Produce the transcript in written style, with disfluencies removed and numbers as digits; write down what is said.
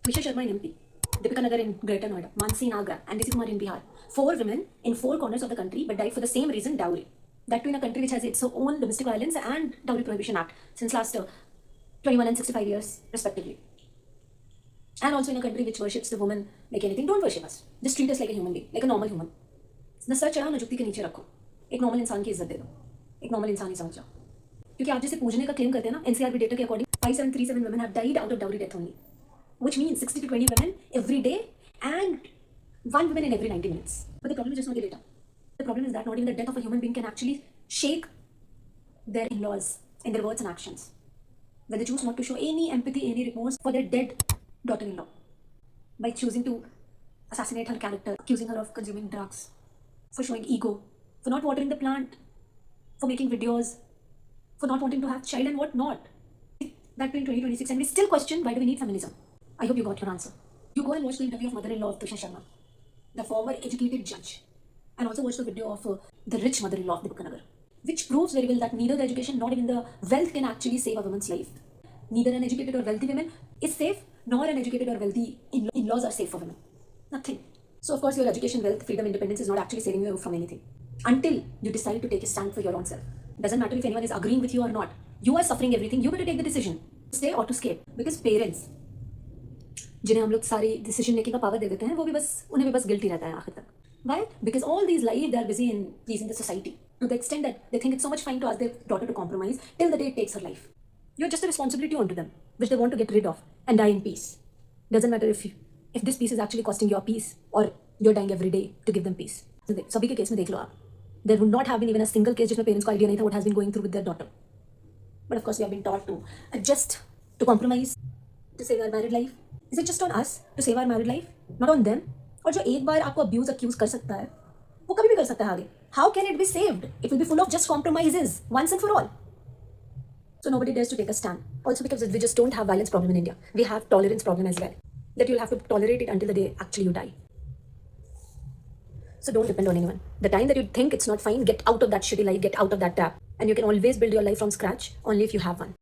Trisha Sharma in MP, Deepika Nagar in Greater Noida, Mansi in Agra, and Desi Kumar in Bihar. 4 women in 4 corners of the country but died for the same reason, dowry. That too in a country which has its own Domestic Violence and Dowry Prohibition Act since last 21 and 65 years, respectively. And also in a country which worships the woman like anything. Don't worship us. Just treat us like a human being, like a normal human. न sir चढ़ाओ न जुत्ती के नीचे रखो. एक normal इंसान की इज्जत दे दो. एक नॉर्मल इंसान ही समझ जाओ. क्योंकि आप जैसे पूजने का क्लेम करते हैं ना, एनसीआरबी डेटा के according 5737 women have died out of dowry death only, which means 60 to 20 women every day and 1 woman in every 90 minutes. But the problem is just not the data. The problem is that not even the death of a human being can actually shake their in-laws in their words and actions when they choose not to show any empathy, any remorse for their dead daughter-in-law by choosing to assassinate her character, accusing her of consuming drugs, for showing ego, for not watering the plant, for making videos, for not wanting to have child and what not. That in 2026, and we still question why do we need feminism. I hope you got your answer. You go and watch the interview of mother-in-law of Trisha Sharma, the former educated judge, and also watch the video of the rich mother-in-law of Deepika Nagar, which proves very well that neither the education nor even the wealth can actually save a woman's life. Neither an educated or wealthy woman is safe, nor an educated or wealthy in-laws are safe for women. Nothing. So of course your education, wealth, freedom, independence is not actually saving you from anything until you decide to take a stand for your own self. Doesn't matter if anyone is agreeing with you or not. You are suffering everything. You better take the decision to stay or to escape. Because parents, जिन्हें हम लोग सारी decision making का power दे देते हैं, वो भी बस उन्हें भी बस guilty रहता है आखिर तक. Why? Because all these lives they are busy in pleasing the society to the extent that they think it's so much fine to ask their daughter to compromise till the day it takes her life. You're just a responsibility onto them, which they want to get rid of and die in peace. Doesn't matter if this peace is actually costing your peace or you're dying every day to give them peace. सभी के case में देख लो आप. There would not have been even a single case जिसमें parents को idea नहीं था what has been going through with their daughter. But of course we have been taught to adjust, to compromise, to save our married life. Is it just on us to save our married life? Not on them? और जो एक बार आपको abuse accuse कर सकता है, वो कभी भी कर सकता है आगे. How can it be saved? It will be full of just compromises once and for all. So nobody dares to take a stand. Also because we just don't have violence problem in India. We have tolerance problem as well. That you'll have to tolerate it until the day actually you die. So don't depend on anyone. The time that you think it's not fine, get out of that shitty life, get out of that trap. And you can always build your life from scratch only if you have one.